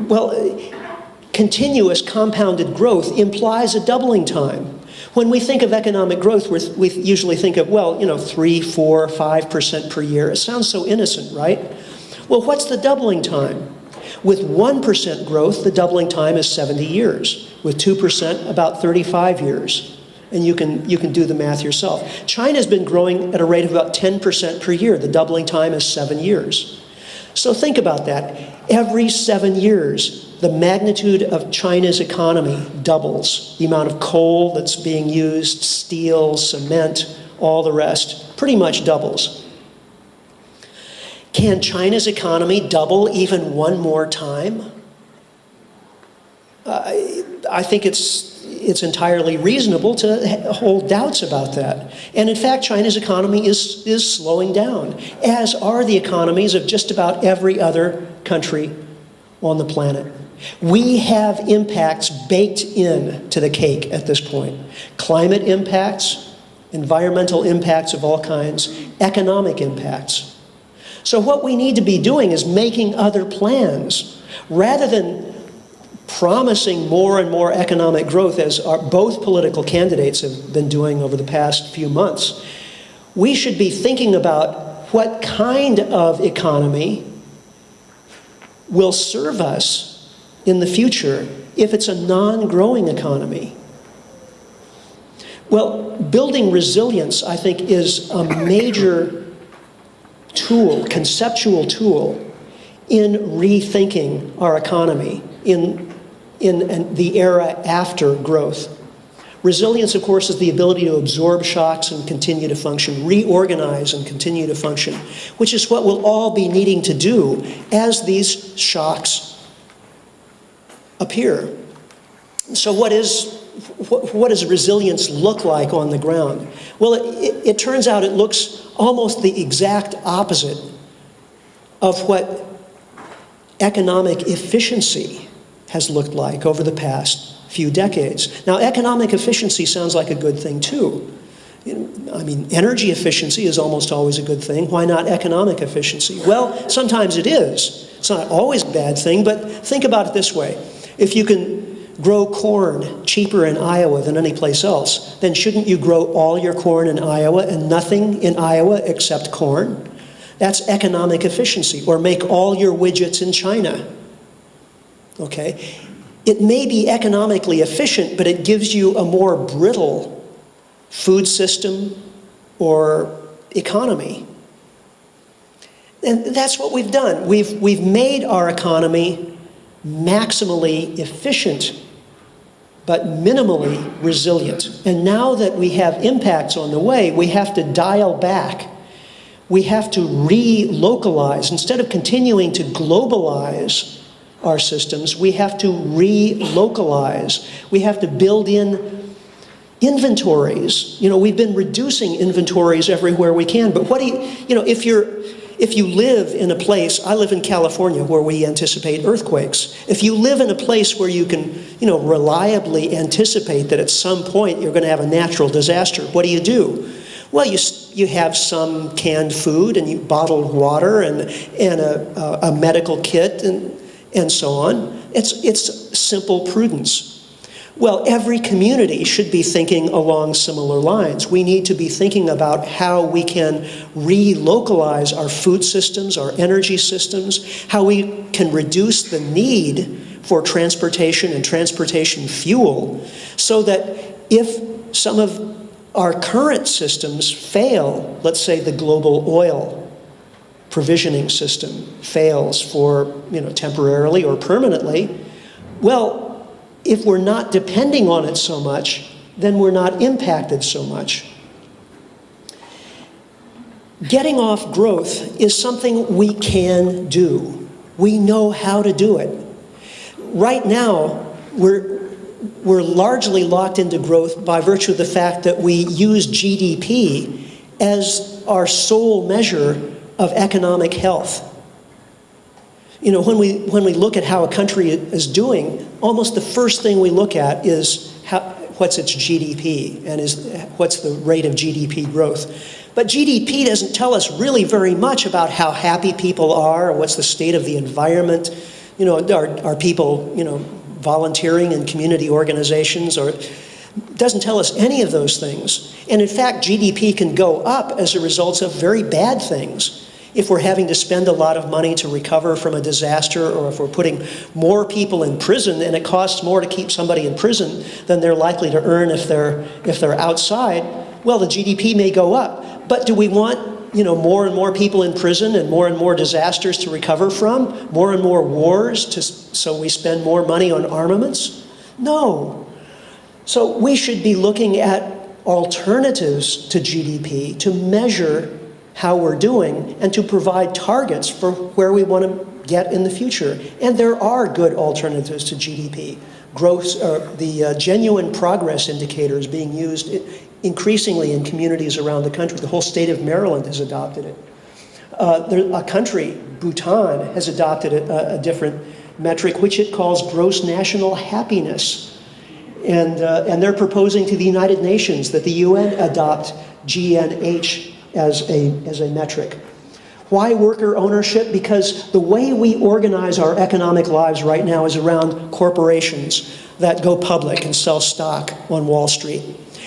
Well, continuous compounded growth implies a doubling time. When we think of economic growth, we usually think of, 3, 4, 5% per year. It sounds so innocent, right? Well, what's the doubling time? With 1% growth, the doubling time is 70 years. With 2%, about 35 years. And you can do the math yourself. China's been growing at a rate of about 10% per year. The doubling time is 7 years. So think about that. Every 7 years, the magnitude of China's economy doubles. The amount of coal that's being used, steel, cement, all the rest, pretty much doubles. Can China's economy double even one more time? I think it's entirely reasonable to hold doubts about that. And in fact, China's economy is slowing down, as are the economies of just about every other country on the planet. We have impacts baked in to the cake at this point. Climate impacts, environmental impacts of all kinds, economic impacts. So what we need to be doing is making other plans. Rather than promising more and more economic growth, as both political candidates have been doing over the past few months, we should be thinking about what kind of economy will serve us in the future if it's a non-growing economy. Well, building resilience, I think, is a major tool, conceptual tool, in rethinking our economy in the era after growth. Resilience, of course, is the ability to absorb shocks and continue to function, reorganize and continue to function, which is what we'll all be needing to do as these shocks appear. So what does resilience look like on the ground? Well, it turns out it looks almost the exact opposite of what economic efficiency has looked like over the past few decades. Now, economic efficiency sounds like a good thing too. I mean, energy efficiency is almost always a good thing. Why not economic efficiency? Well, sometimes it is. It's not always a bad thing, but think about it this way. If you can grow corn cheaper in Iowa than any place else, then shouldn't you grow all your corn in Iowa and nothing in Iowa except corn? That's economic efficiency. Or make all your widgets in China. Okay? It may be economically efficient, but it gives you a more brittle food system or economy. And that's what we've done. We've made our economy maximally efficient, but minimally resilient. And now that we have impacts on the way, we have to dial back. We have to relocalize. Instead of continuing to globalize our systems, we have to relocalize. We have to build in inventories. We've been reducing inventories everywhere we can, but if you live in a place, I live in California where we anticipate earthquakes. If you live in a place where you can, reliably anticipate that at some point you're going to have a natural disaster, what do? Well, you have some canned food and bottled water and a medical kit and so on. It's simple prudence. Well, every community should be thinking along similar lines. We need to be thinking about how we can relocalize our food systems, our energy systems, how we can reduce the need for transportation and transportation fuel, so that if some of our current systems fail, let's say the global oil provisioning system fails for, temporarily or permanently, well, if we're not depending on it so much, then we're not impacted so much. Getting off growth is something we can do. We know how to do it. Right now, we're largely locked into growth by virtue of the fact that we use GDP as our sole measure of economic health. When we look at how a country is doing, almost the first thing we look at is what's its GDP and what's the rate of GDP growth. But GDP doesn't tell us really very much about how happy people are, or what's the state of the environment, Are people, volunteering in community organizations, or doesn't tell us any of those things. And in fact, GDP can go up as a result of very bad things. If we're having to spend a lot of money to recover from a disaster, or if we're putting more people in prison and it costs more to keep somebody in prison than they're likely to earn if they're outside, well, the GDP may go up. But do we want more and more people in prison and more disasters to recover from, more and more wars so we spend more money on armaments? No. So we should be looking at alternatives to GDP to measure how we're doing and to provide targets for where we want to get in the future. And there are good alternatives to GDP. Growth, the genuine progress indicators being used increasingly in communities around the country. The whole state of Maryland has adopted it. A country, Bhutan, has adopted a different metric, which it calls gross national happiness. And they're proposing to the United Nations that the UN adopt GNH as a metric. Why worker ownership? Because the way we organize our economic lives right now is around corporations that go public and sell stock on Wall Street.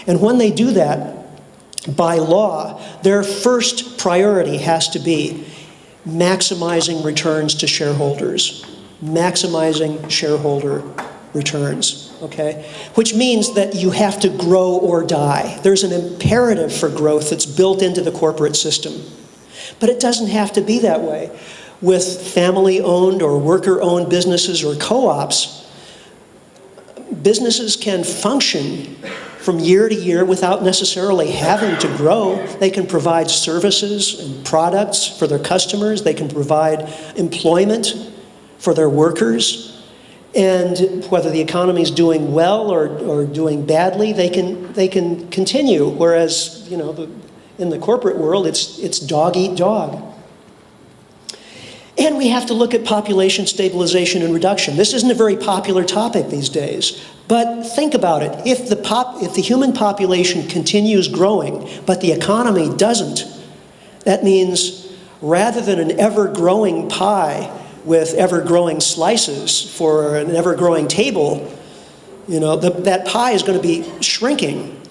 And when they do that, by law, their first priority has to be maximizing returns to shareholders, maximizing shareholder returns, okay? Which means that you have to grow or die. There's an imperative for growth that's built into the corporate system. But it doesn't have to be that way. With family-owned or worker-owned businesses or co-ops, businesses can function from year to year without necessarily having to grow. They can provide services and products for their customers. They can provide employment for their workers. And whether the economy is doing well or doing badly, they can continue. Whereas, in the corporate world, it's dog eat dog. And we have to look at population stabilization and reduction. This isn't a very popular topic these days, but think about it. If the human population continues growing, but the economy doesn't, that means rather than an ever-growing pie with ever-growing slices for an ever-growing table, that pie is going to be shrinking.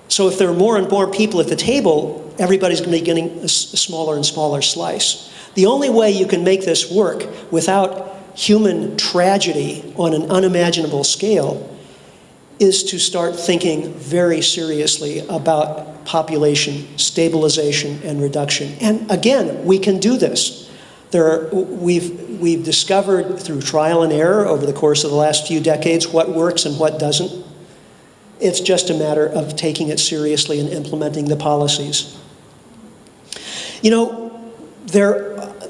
So if there are more and more people at the table, everybody's going to be getting a smaller and smaller slice. The only way you can make this work without human tragedy on an unimaginable scale is to start thinking very seriously about population stabilization and reduction. And again, we can do this. We've discovered through trial and error over the course of the last few decades what works and what doesn't. It's just a matter of taking it seriously and implementing the policies.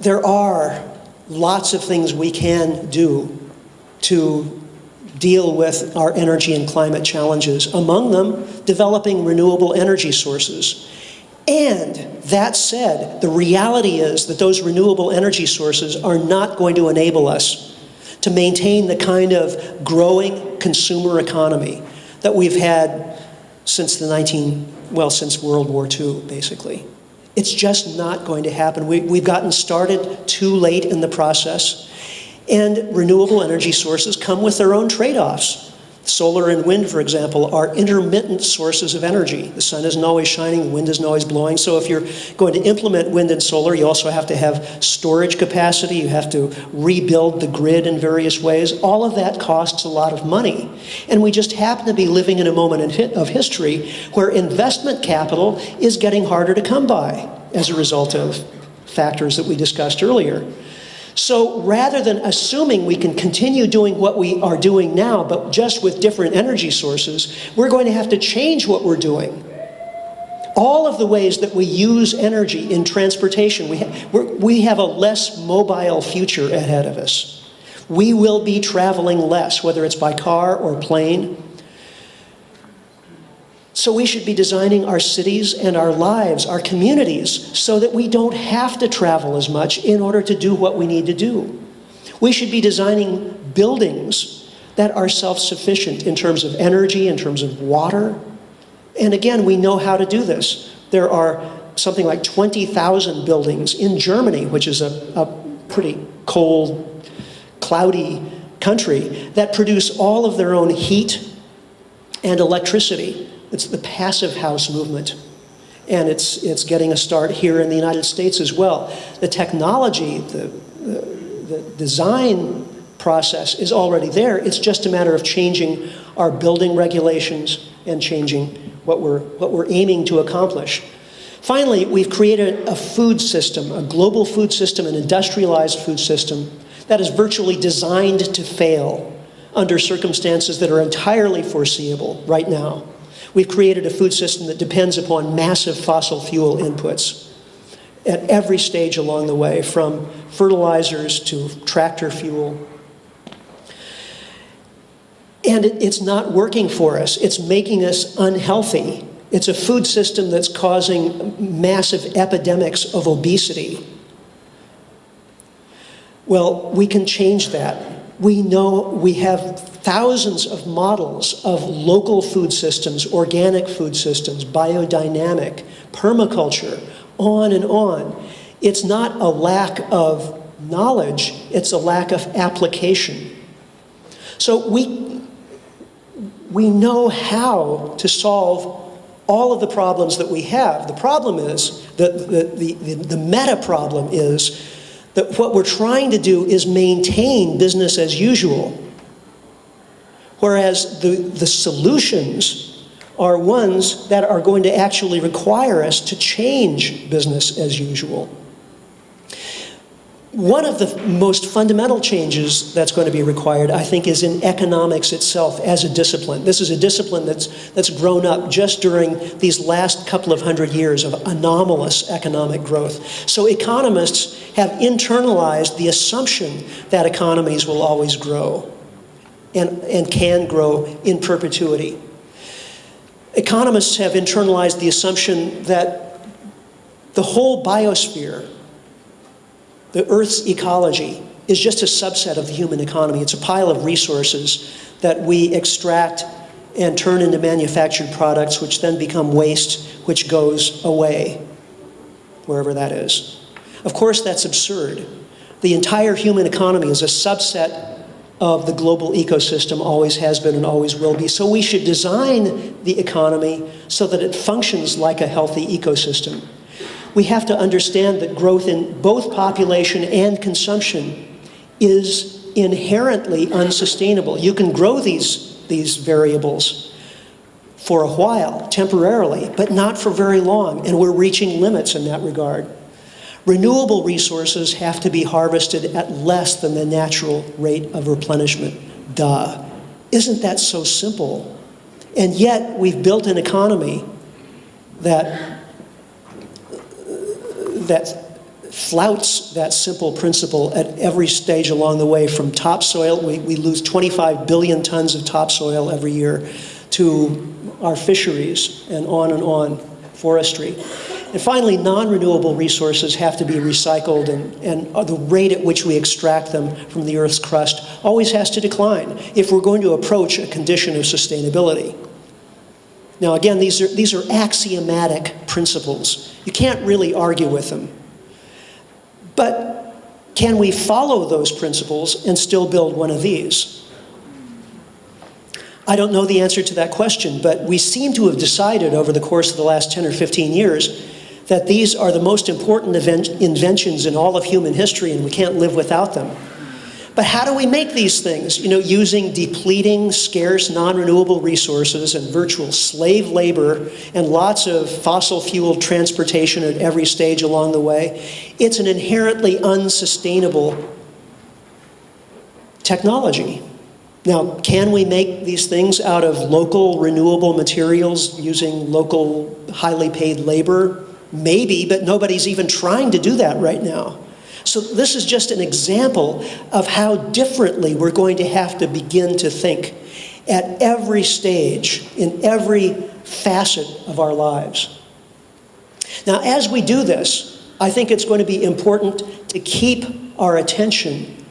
There are lots of things we can do to deal with our energy and climate challenges. Among them, developing renewable energy sources. And that said, the reality is that those renewable energy sources are not going to enable us to maintain the kind of growing consumer economy that we've had since since World War II, basically. It's just not going to happen. We've gotten started too late in the process, and renewable energy sources come with their own trade-offs. Solar and wind, for example, are intermittent sources of energy. The sun isn't always shining, the wind isn't always blowing. So if you're going to implement wind and solar, you also have to have storage capacity. You have to rebuild the grid in various ways. All of that costs a lot of money. And we just happen to be living in a moment of history where investment capital is getting harder to come by as a result of factors that we discussed earlier. So rather than assuming we can continue doing what we are doing now, but just with different energy sources, we're going to have to change what we're doing. All of the ways that we use energy in transportation, we have a less mobile future ahead of us. We will be traveling less, whether it's by car or plane. So we should be designing our cities and our lives, our communities, so that we don't have to travel as much in order to do what we need to do. We should be designing buildings that are self-sufficient in terms of energy, in terms of water. And again, we know how to do this. There are something like 20,000 buildings in Germany, which is a pretty cold cloudy country that produce all of their own heat and electricity. It's the passive house movement. And it's getting a start here in the United States as well. The technology, the design process is already there. It's just a matter of changing our building regulations and changing what we're aiming to accomplish. Finally, we've created a food system, a global food system, an industrialized food system that is virtually designed to fail under circumstances that are entirely foreseeable right now. We've created a food system that depends upon massive fossil fuel inputs at every stage along the way, from fertilizers to tractor fuel. And it's not working for us. It's making us unhealthy. It's a food system that's causing massive epidemics of obesity. Well, we can change that. We know we have thousands of models of local food systems, organic food systems, biodynamic, permaculture, on and on. It's not a lack of knowledge, it's a lack of application. So we know how to solve all of the problems that we have. The problem is, the meta problem is that what we're trying to do is maintain business as usual, whereas the solutions are ones that are going to actually require us to change business as usual. One of the most fundamental changes that's going to be required, I think, is in economics itself as a discipline. This is a discipline that's grown up just during these last couple of hundred years of anomalous economic growth. So economists have internalized the assumption that economies will always grow and can grow in perpetuity. Economists have internalized the assumption that the whole biosphere, the Earth's ecology, is just a subset of the human economy. It's a pile of resources that we extract and turn into manufactured products, which then become waste, which goes away, wherever that is. Of course, that's absurd. The entire human economy is a subset of the global ecosystem, always has been and always will be. So we should design the economy so that it functions like a healthy ecosystem. We have to understand that growth in both population and consumption is inherently unsustainable. You can grow these variables for a while, temporarily, but not for very long, and we're reaching limits in that regard. Renewable resources have to be harvested at less than the natural rate of replenishment. Duh. Isn't that so simple? And yet, we've built an economy that flouts that simple principle at every stage along the way. From topsoil, we lose 25 billion tons of topsoil every year, to our fisheries, and on, forestry. And finally, non-renewable resources have to be recycled, and the rate at which we extract them from the Earth's crust always has to decline if we're going to approach a condition of sustainability. Now again, these are axiomatic principles. You can't really argue with them. But can we follow those principles and still build one of these? I don't know the answer to that question, but we seem to have decided over the course of the last 10 or 15 years that these are the most important inventions in all of human history, and we can't live without them. But how do we make these things? Using depleting, scarce, non-renewable resources and virtual slave labor and lots of fossil fuel transportation at every stage along the way. It's an inherently unsustainable technology. Now, can we make these things out of local renewable materials using local highly paid labor? Maybe, but nobody's even trying to do that right now. So this is just an example of how differently we're going to have to begin to think at every stage, in every facet of our lives. Now, as we do this, I think it's going to be important to keep our attention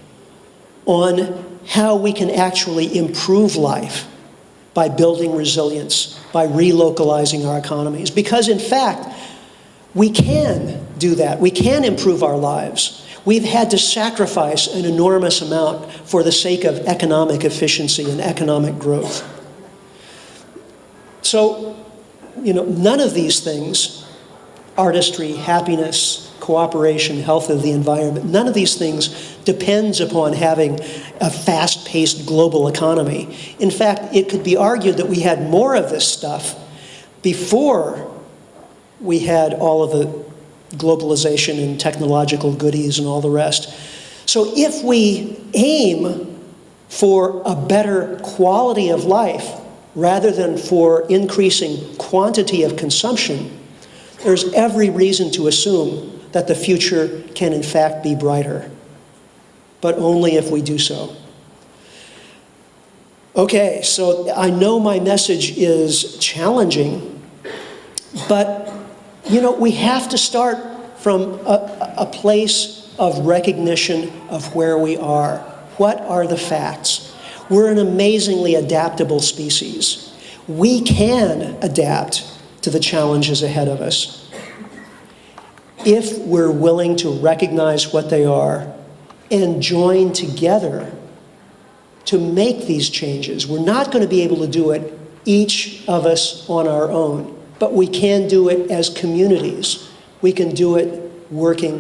on how we can actually improve life by building resilience, by relocalizing our economies. Because in fact, we can do that. We can improve our lives. We've had to sacrifice an enormous amount for the sake of economic efficiency and economic growth. So, none of these things, artistry, happiness, cooperation, health of the environment, none of these things depends upon having a fast-paced global economy. In fact, it could be argued that we had more of this stuff before we had all of the globalization and technological goodies and all the rest. So if we aim for a better quality of life rather than for increasing quantity of consumption, there's every reason to assume that the future can in fact be brighter, but only if we do so. Okay, so I know my message is challenging, but we have to start from a place of recognition of where we are. What are the facts? We're an amazingly adaptable species. We can adapt to the challenges ahead of us if we're willing to recognize what they are and join together to make these changes. We're not going to be able to do it, each of us on our own, but we can do it as communities. We can do it working